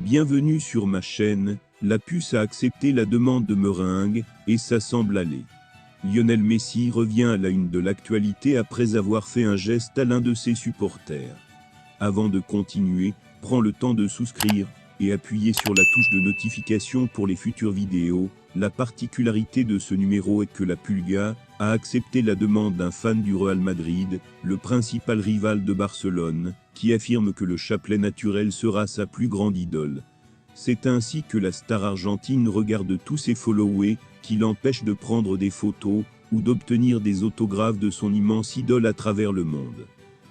Bienvenue sur ma chaîne, la puce a accepté la demande de Meringue, et ça semble aller. Lionel Messi revient à la une de l'actualité après avoir fait un geste à l'un de ses supporters. Avant de continuer, prends le temps de souscrire, et appuyer sur la touche de notification pour les futures vidéos. La particularité de ce numéro est que la Pulga a accepté la demande d'un fan du Real Madrid, le principal rival de Barcelone, qui affirme que le chapelet naturel sera sa plus grande idole. C'est ainsi que la star argentine regarde tous ses followers, qui l'empêchent de prendre des photos, ou d'obtenir des autographes de son immense idole à travers le monde.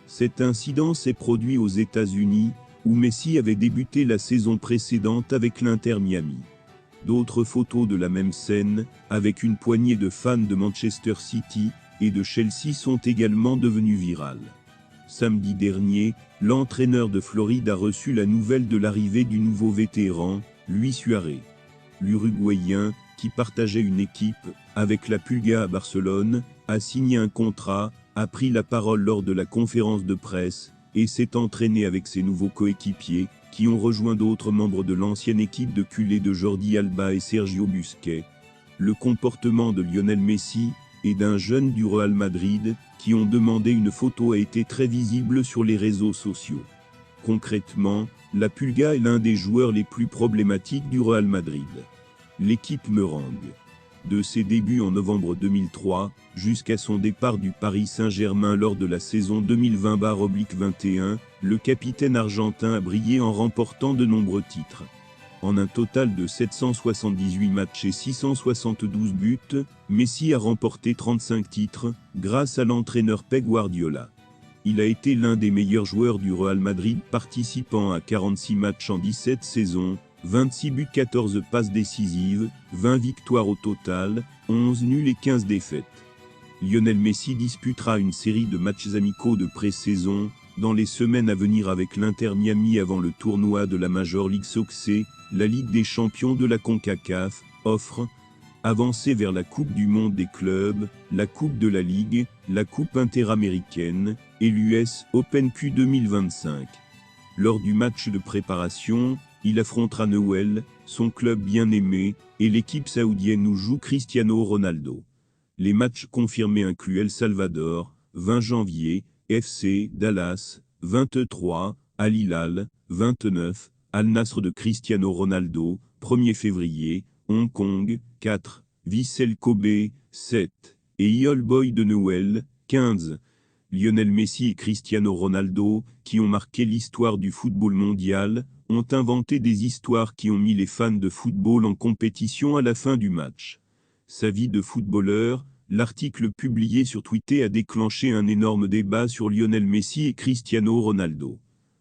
Cet incident s'est produit aux États-Unis, où Messi avait débuté la saison précédente avec l'Inter Miami. D'autres photos de la même scène, avec une poignée de fans de Manchester City et de Chelsea sont également devenues virales. Samedi dernier, l'entraîneur de Floride a reçu la nouvelle de l'arrivée du nouveau vétéran, Luis Suarez. L'Uruguayen, qui partageait une équipe avec la Pulga à Barcelone, a signé un contrat, a pris la parole lors de la conférence de presse, et s'est entraîné avec ses nouveaux coéquipiers, qui ont rejoint d'autres membres de l'ancienne équipe de culés de Jordi Alba et Sergio Busquets. Le comportement de Lionel Messi et d'un jeune du Real Madrid, qui ont demandé une photo, a été très visible sur les réseaux sociaux. Concrètement, la Pulga est l'un des joueurs les plus problématiques du Real Madrid. L'équipe Meringue. De ses débuts en novembre 2003, jusqu'à son départ du Paris Saint-Germain lors de la saison 2020/21, le capitaine argentin a brillé en remportant de nombreux titres. En un total de 778 matchs et 672 buts, Messi a remporté 35 titres, grâce à l'entraîneur Pep Guardiola. Il a été l'un des meilleurs joueurs du Real Madrid, participant à 46 matchs en 17 saisons, 26 buts, 14 passes décisives, 20 victoires au total, 11 nuls et 15 défaites. Lionel Messi disputera une série de matchs amicaux de pré-saison dans les semaines à venir avec l'Inter Miami avant le tournoi de la Major League Soccer, la Ligue des champions de la CONCACAF, offre, avancer vers la Coupe du monde des clubs, la Coupe de la Ligue, la Coupe interaméricaine, et l'US Open Q 2025. Lors du match de préparation, il affrontera Newell's, son club bien-aimé, et l'équipe saoudienne où joue Cristiano Ronaldo. Les matchs confirmés incluent El Salvador, 20 janvier, FC Dallas, 23, Al Hilal, 29, Al Nassr de Cristiano Ronaldo, 1er février, Hong Kong, 4, Vissel Kobe, 7, et All Boys de Newell's, 15. Lionel Messi et Cristiano Ronaldo, qui ont marqué l'histoire du football mondial, ont inventé des histoires qui ont mis les fans de football en compétition à la fin du match. Sa vie de footballeur, l'article publié sur Twitter a déclenché un énorme débat sur Lionel Messi et Cristiano Ronaldo.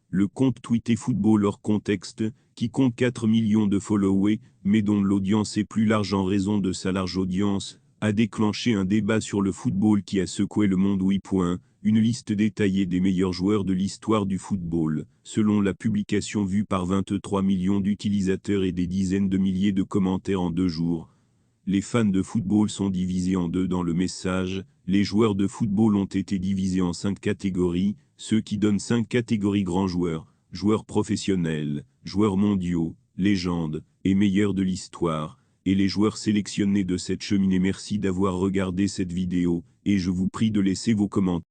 Le compte Twitter Football hors contexte, qui compte 4 millions de followers, mais dont l'audience est plus large en raison de sa large audience, a déclenché un débat sur le football qui a secoué le monde. Une liste détaillée des meilleurs joueurs de l'histoire du football, selon la publication vue par 23 millions d'utilisateurs et des dizaines de milliers de commentaires en 2 jours. Les fans de football sont divisés en deux dans le message. Les joueurs de football ont été divisés en 5 catégories, ceux qui donnent 5 catégories: grands joueurs, joueurs professionnels, joueurs mondiaux, légendes, et meilleurs de l'histoire, et les joueurs sélectionnés de cette cheminée. Merci d'avoir regardé cette vidéo, et je vous prie de laisser vos commentaires.